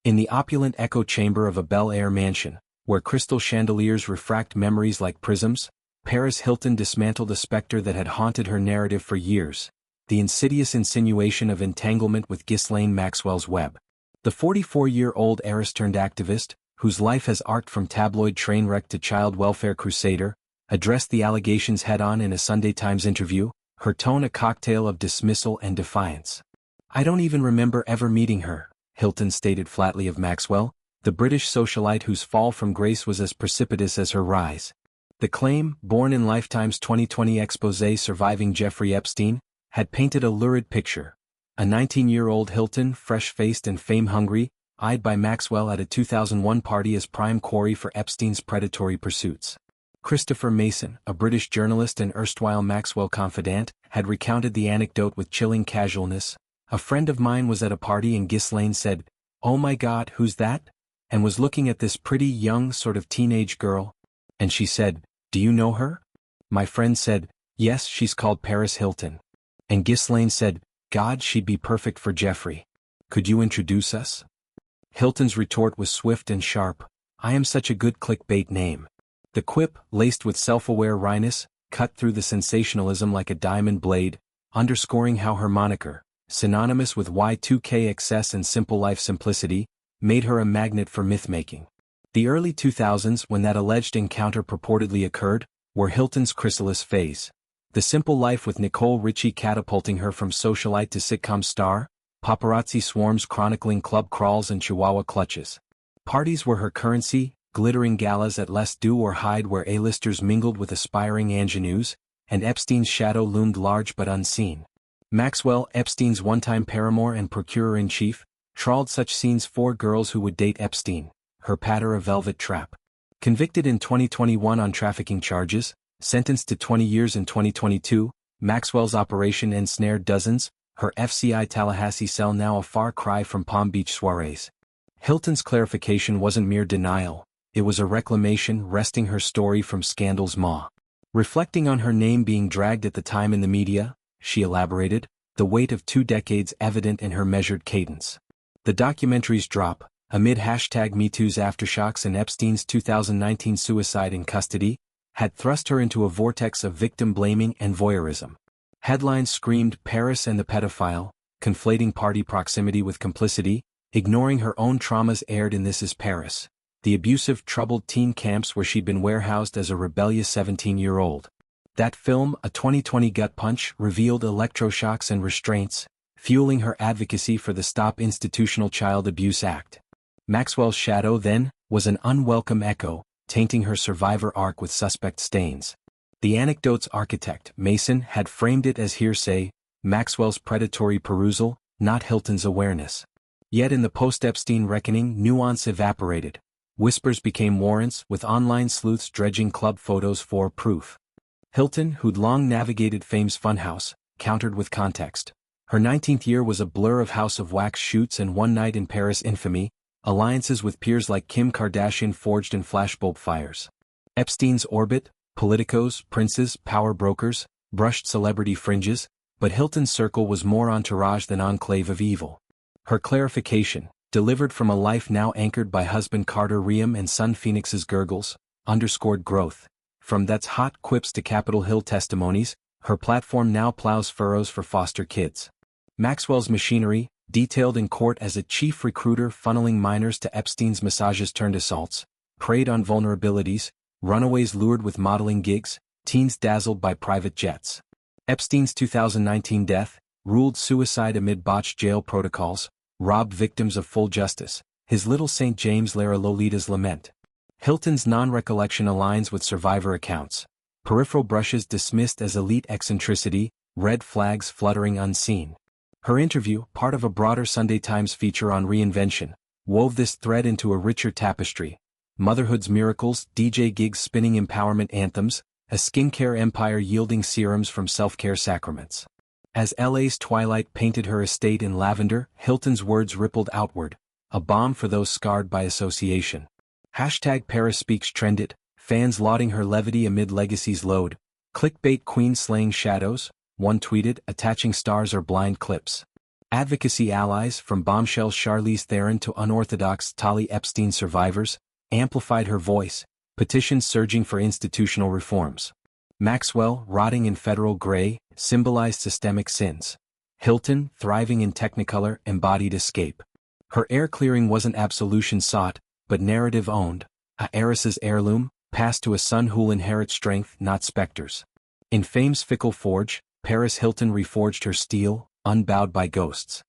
In the opulent echo chamber of a Bel Air mansion, where crystal chandeliers refract memories like prisms, Paris Hilton dismantled a specter that had haunted her narrative for years, the insidious insinuation of entanglement with Ghislaine Maxwell's web. The 44-year-old heiress-turned-activist, whose life has arced from tabloid train wreck to child welfare crusader, addressed the allegations head-on in a Sunday Times interview, her tone a cocktail of dismissal and defiance. "I don't even remember ever meeting her," Hilton stated flatly of Maxwell, the British socialite whose fall from grace was as precipitous as her rise. The claim, born in Lifetime's 2020 exposé Surviving Jeffrey Epstein, had painted a lurid picture. A 19-year-old Hilton, fresh-faced and fame-hungry, eyed by Maxwell at a 2001 party as prime quarry for Epstein's predatory pursuits. Christopher Mason, a British journalist and erstwhile Maxwell confidant, had recounted the anecdote with chilling casualness. "A friend of mine was at a party and Ghislaine said, 'Oh my God, who's that?' and was looking at this pretty young sort of teenage girl. And she said, 'Do you know her?' My friend said, 'Yes, she's called Paris Hilton.' And Ghislaine said, 'God, she'd be perfect for Jeffrey. Could you introduce us?' Hilton's retort was swift and sharp. 'I am such a good clickbait name.' The quip, laced with self-aware wryness, cut through the sensationalism like a diamond blade, underscoring how her moniker, synonymous with Y2K excess and simple life simplicity, made her a magnet for myth-making. The early 2000s, when that alleged encounter purportedly occurred, were Hilton's chrysalis phase. The simple life with Nicole Richie catapulting her from socialite to sitcom star, paparazzi swarms chronicling club crawls and chihuahua clutches. Parties were her currency, glittering galas at Les Do or Hyde where A-listers mingled with aspiring ingenues, and Epstein's shadow loomed large but unseen. Maxwell, Epstein's one-time paramour and procurer-in-chief, trawled such scenes for girls who would date Epstein, her patter a velvet trap. Convicted in 2021 on trafficking charges, sentenced to 20 years in 2022, Maxwell's operation ensnared dozens, her FCI Tallahassee cell now a far cry from Palm Beach soirees. Hilton's clarification wasn't mere denial, it was a reclamation wresting her story from scandal's maw. Reflecting on her name being dragged at the time in the media, she elaborated, the weight of 2 decades evident in her measured cadence. The documentary's drop, amid #MeToo's aftershocks and Epstein's 2019 suicide in custody, had thrust her into a vortex of victim blaming and voyeurism. Headlines screamed Paris and the pedophile, conflating party proximity with complicity, ignoring her own traumas aired in This Is Paris, the abusive, troubled teen camps where she'd been warehoused as a rebellious 17-year-old. That film, a 2020 gut punch, revealed electroshocks and restraints, fueling her advocacy for the Stop Institutional Child Abuse Act. Maxwell's shadow, then, was an unwelcome echo, tainting her survivor arc with suspect stains. The anecdote's architect, Mason, had framed it as hearsay, Maxwell's predatory perusal, not Hilton's awareness. Yet in the post-Epstein reckoning, nuance evaporated. Whispers became warrants, with online sleuths dredging club photos for proof. Hilton, who'd long navigated fame's funhouse, countered with context. Her 19th year was a blur of House of Wax shoots and one night in Paris infamy, alliances with peers like Kim Kardashian forged in flashbulb fires. Epstein's orbit, politicos, princes, power brokers, brushed celebrity fringes, but Hilton's circle was more entourage than enclave of evil. Her clarification, delivered from a life now anchored by husband Carter Ream and son Phoenix's gurgles, underscored growth. From That's Hot quips to Capitol Hill testimonies, her platform now plows furrows for foster kids. Maxwell's machinery, detailed in court as a chief recruiter funneling minors to Epstein's massages turned assaults, preyed on vulnerabilities, runaways lured with modeling gigs, teens dazzled by private jets. Epstein's 2019 death, ruled suicide amid botched jail protocols, robbed victims of full justice, his little St. James Lara Lolita's lament. Hilton's non-recollection aligns with survivor accounts, peripheral brushes dismissed as elite eccentricity, red flags fluttering unseen. Her interview, part of a broader Sunday Times feature on reinvention, wove this thread into a richer tapestry. Motherhood's miracles, DJ gigs spinning empowerment anthems, a skincare empire yielding serums from self-care sacraments. As LA's twilight painted her estate in lavender, Hilton's words rippled outward, a balm for those scarred by association. #Paris Speaks trended, fans lauding her levity amid legacy's load. Clickbait queen slaying shadows, one tweeted, attaching stars or blind clips. Advocacy allies, from bombshell Charlize Theron to unorthodox Tali Epstein survivors, amplified her voice, petitions surging for institutional reforms. Maxwell, rotting in federal gray, symbolized systemic sins. Hilton, thriving in technicolor, embodied escape. Her air clearing wasn't absolution sought, but narrative owned, a heiress's heirloom, passed to a son who'll inherit strength, not specters. In fame's fickle forge, Paris Hilton reforged her steel, unbowed by ghosts.